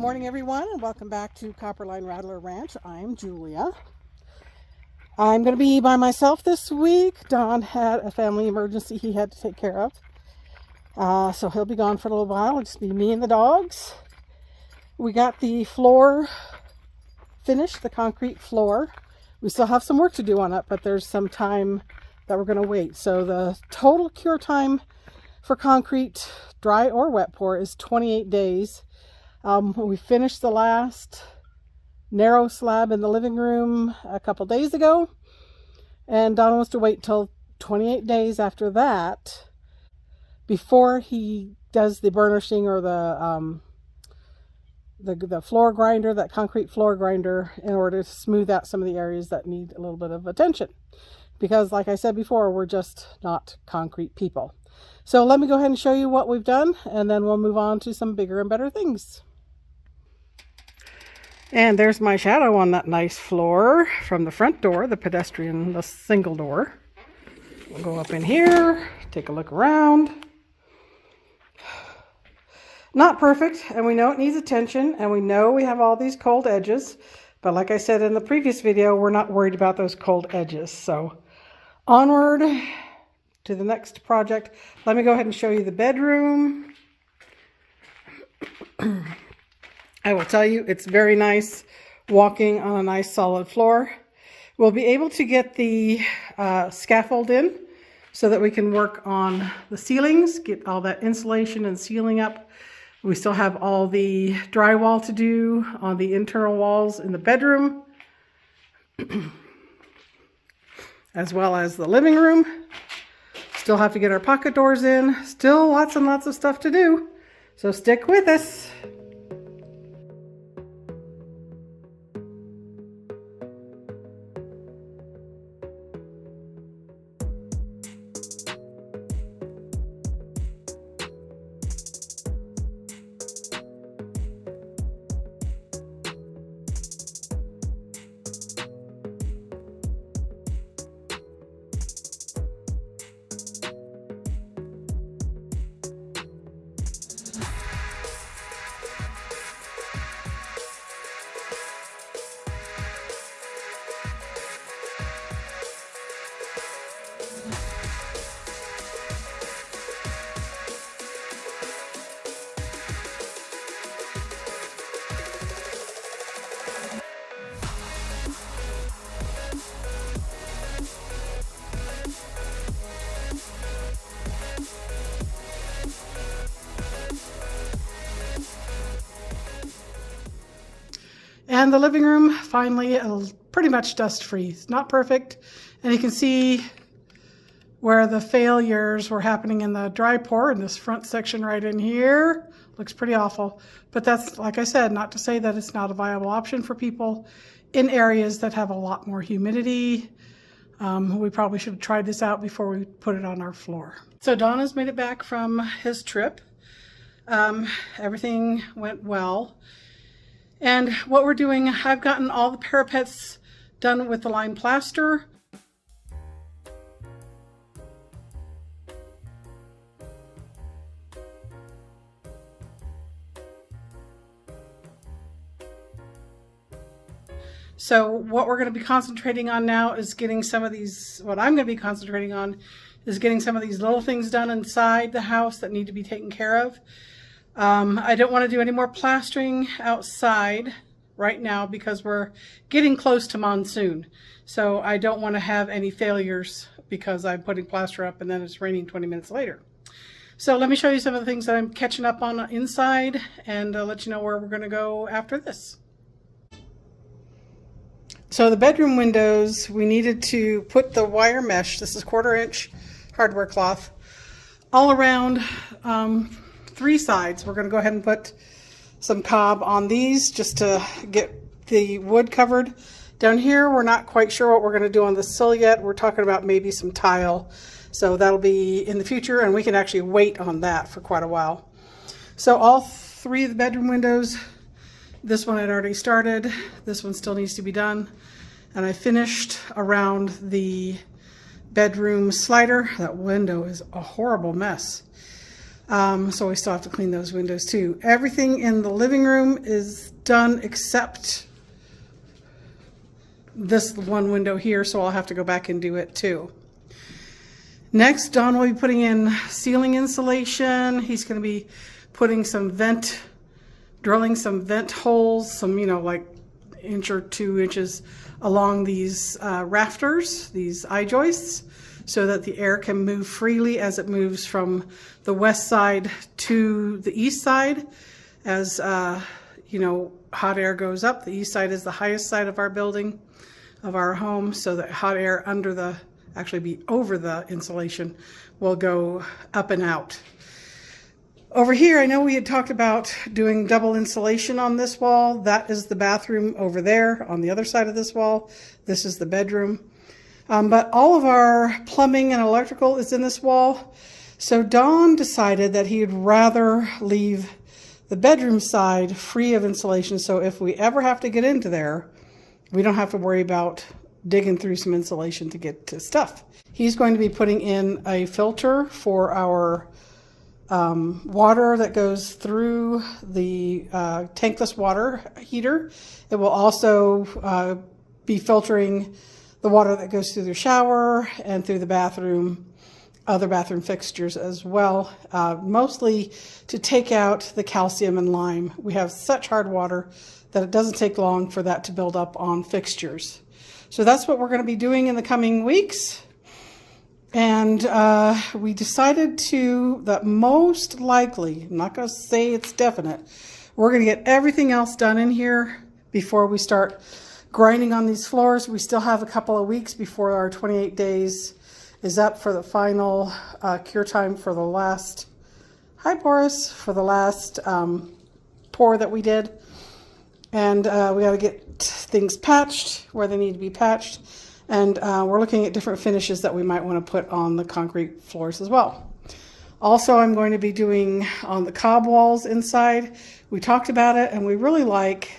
morning, everyone, and welcome back to Copperline Rattler Ranch. I'm Julia. I'm going to be by myself this week. Don had a family emergency he had to take care of. So he'll be gone for a little while. It'll just be me and the dogs. We got the floor finished, the concrete floor. We still have some work to do on it, but there's some time that we're going to wait. So the total cure time for concrete, dry or wet pour, is 28 days. We finished the last narrow slab in the living room a couple days ago, and Don wants to wait till 28 days after that before he does the burnishing or the floor grinder, that concrete floor grinder, in order to smooth out some of the areas that need a little bit of attention. Because like I said before, we're just not concrete people. So let me go ahead and show you what we've done, and then we'll move on to some bigger and better things. And there's my shadow on that nice floor from the front door, the pedestrian, the single door. We'll go up in here, take a look around. Not perfect, and we know it needs attention, and we know we have all these cold edges. But like I said in the previous video, we're not worried about those cold edges. So onward to the next project. Let me go ahead and show you the bedroom. I will tell you, it's very nice walking on a nice solid floor. We'll be able to get the scaffold in so that we can work on the ceilings, get all that insulation and ceiling up. We still have all the drywall to do on the internal walls in the bedroom, as well as the living room. Still have to get our pocket doors in. Still lots and lots of stuff to do. So stick with us. And the living room, finally, pretty much dust-free. It's not perfect, and you can see where the failures were happening in the dry pour in this front section right in here. Looks pretty awful, but that's, like I said, not to say that it's not a viable option for people in areas that have a lot more humidity. We probably should have tried this out before we put it on our floor. So Don has made it back from his trip. Everything went well. And what we're doing, I've gotten all the parapets done with the lime plaster. So what we're going to be concentrating on now is getting some of these, what I'm going to be concentrating on is getting some of these little things done inside the house that need to be taken care of. I don't want to do any more plastering outside right now because we're getting close to monsoon. So I don't want to have any failures because I'm putting plaster up and then it's raining 20 minutes later. So let me show you some of the things that I'm catching up on inside and let you know where we're going to go after this. So the bedroom windows, we needed to put the wire mesh, this is 1/4 inch hardware cloth, all around 3 sides. We're going to go ahead and put some cob on these just to get the wood covered. Down here, we're not quite sure what we're going to do on the sill yet. We're talking about maybe some tile. So that'll be in the future, and we can actually wait on that for quite a while. So all 3 of the bedroom windows, this one I'd already started. This one still needs to be done. And I finished around the bedroom slider. That window is a horrible mess. So we still have to clean those windows too. Everything in the living room is done except this one window here, so I'll have to go back and do it too. Next, Don will be putting in ceiling insulation. He's going to be putting some drilling some vent holes, some, you know, like 1 or 2 inches along these rafters, these I-joists, so that the air can move freely as it moves from the west side to the east side. As you know, hot air goes up. The east side is the highest side of our building, of our home, so that hot air actually be over the insulation will go up and out. Over here, I know we had talked about doing double insulation on this wall. That is the bathroom over there on the other side of this wall. This is the bedroom. But all of our plumbing and electrical is in this wall. So Don decided that he'd rather leave the bedroom side free of insulation. So if we ever have to get into there, we don't have to worry about digging through some insulation to get to stuff. He's going to be putting in a filter for our water that goes through the tankless water heater. It will also be filtering the water that goes through the shower and through the bathroom, other bathroom fixtures as well, mostly to take out the calcium and lime. We have such hard water that it doesn't take long for that to build up on fixtures. So that's what we're going to be doing in the coming weeks. And we decided that most likely, I'm not going to say it's definite, we're going to get everything else done in here before we start grinding on these floors. We still have a couple of weeks before our 28 days is up for the final cure time for the last, hi Boris, for the last pour that we did. And we got to get things patched where they need to be patched. And we're looking at different finishes that we might want to put on the concrete floors as well. Also, I'm going to be doing on the cob walls inside. We talked about it, and we really like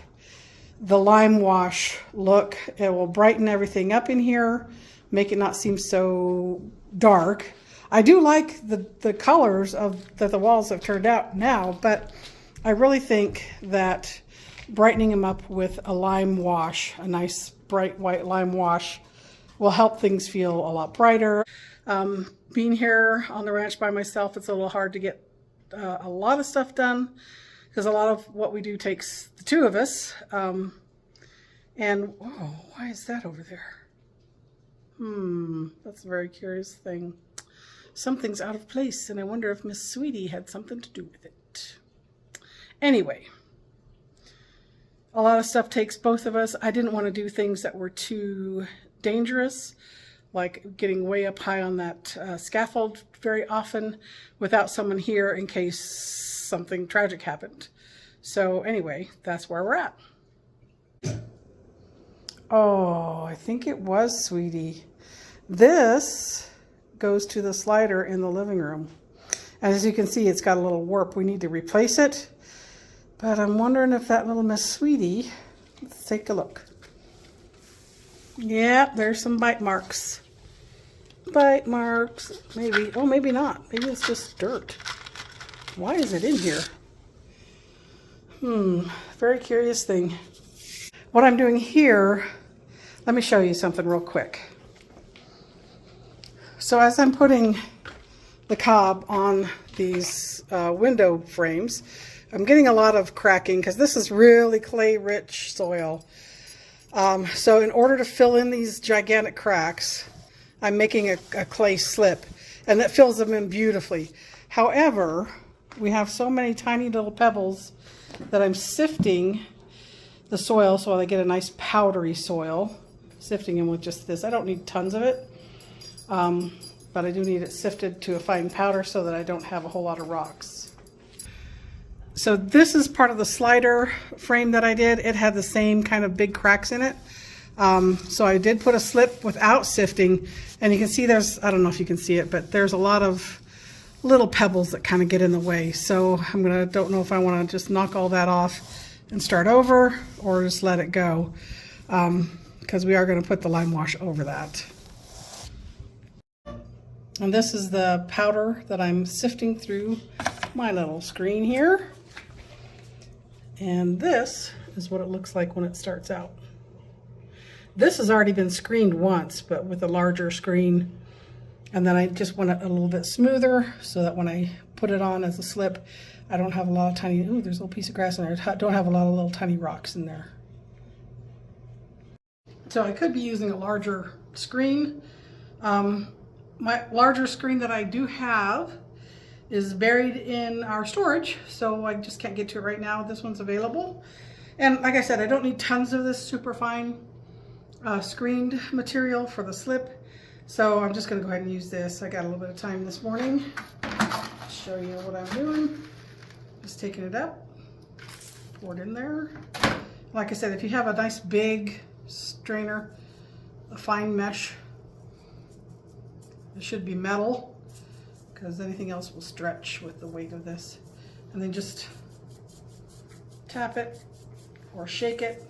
the lime wash look. It will brighten everything up in here, make it not seem so dark. I do like the colors that the walls have turned out now, but I really think that brightening them up with a lime wash, a nice bright white lime wash, will help things feel a lot brighter. Being here on the ranch by myself, it's a little hard to get a lot of stuff done because a lot of what we do takes the two of us. And whoa, why is that over there? That's a very curious thing. Something's out of place, and I wonder if Miss Sweetie had something to do with it. Anyway, a lot of stuff takes both of us. I didn't want to do things that were too dangerous, like getting way up high on that scaffold very often without someone here in case something tragic happened. So anyway, that's where we're at. Oh, I think it was Sweetie. This goes to the slider in the living room. And as you can see, it's got a little warp. We need to replace it. But I'm wondering if that little Miss Sweetie, let's take a look. Yeah, there's some bite marks. Bite marks, maybe. Oh, maybe not. Maybe it's just dirt. Why is it in here? Very curious thing. What I'm doing here, let me show you something real quick. So as I'm putting the cob on these window frames, I'm getting a lot of cracking because this is really clay-rich soil. So in order to fill in these gigantic cracks, I'm making a clay slip, and that fills them in beautifully. However, we have so many tiny little pebbles that I'm sifting the soil so I get a nice powdery soil, sifting them with just this. I don't need tons of it, but I do need it sifted to a fine powder so that I don't have a whole lot of rocks. So this is part of the slider frame that I did. It had the same kind of big cracks in it. So I did put a slip without sifting, and you can see there's, I don't know if you can see it, but there's a lot of little pebbles that kind of get in the way. So don't know if I want to just knock all that off and start over or just let it go, because we are going to put the lime wash over that. And this is the powder that I'm sifting through my little screen here. And this is what it looks like when it starts out. This has already been screened once, but with a larger screen. And then I just want it a little bit smoother so that when I put it on as a slip, I don't have a lot of tiny, ooh, there's a little piece of grass in there. I don't have a lot of little tiny rocks in there. So I could be using a larger screen. My larger screen that I do have is buried in our storage, so I just can't get to it right now. This one's available. And like I said, I don't need tons of this super fine screened material for the slip. So I'm just gonna go ahead and use this. I got a little bit of time this morning. Show you what I'm doing. Just taking it up, pour it in there. Like I said, if you have a nice big strainer, a fine mesh, it should be metal, because anything else will stretch with the weight of this. And then just tap it or shake it.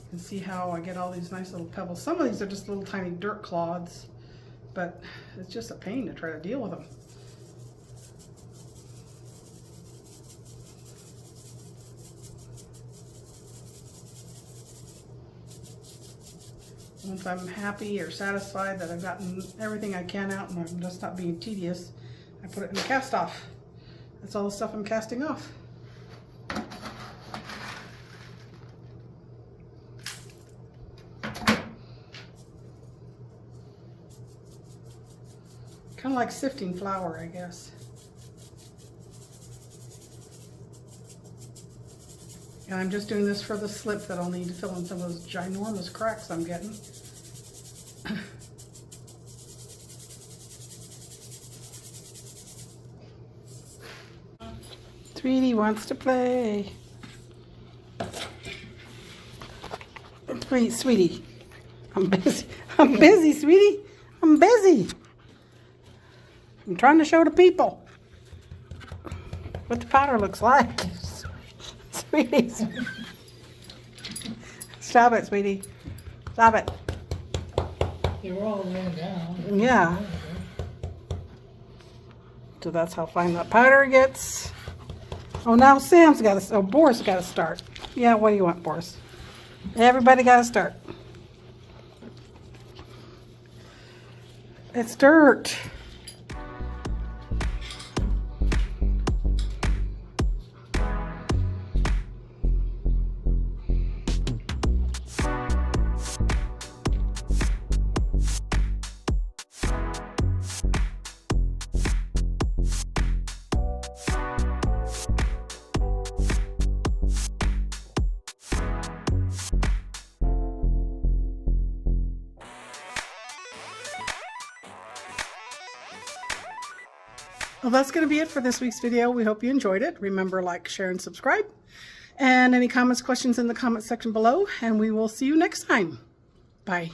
You can see how I get all these nice little pebbles. Some of these are just little tiny dirt clods, but it's just a pain to try to deal with them. Once I'm happy or satisfied that I've gotten everything I can out and I'm just not being tedious, I put it in the cast off. That's all the stuff I'm casting off. Kind of like sifting flour, I guess. And I'm just doing this for the slip that I'll need to fill in some of those ginormous cracks I'm getting. Sweetie wants to play. Please, sweetie. I'm busy. I'm busy, sweetie. I'm busy. I'm trying to show the people what the powder looks like. Sweetie. Stop it, sweetie. Stop it. They were all laying down. Yeah. So that's how fine that powder gets. Oh, now Sam's got to, oh, Boris got to start. Yeah, what do you want, Boris? Everybody got to start. It's dirt. Well, that's going to be it for this week's video. We hope you enjoyed it. Remember, like, share, and subscribe. And any comments, questions in the comment section below. And we will see you next time. Bye.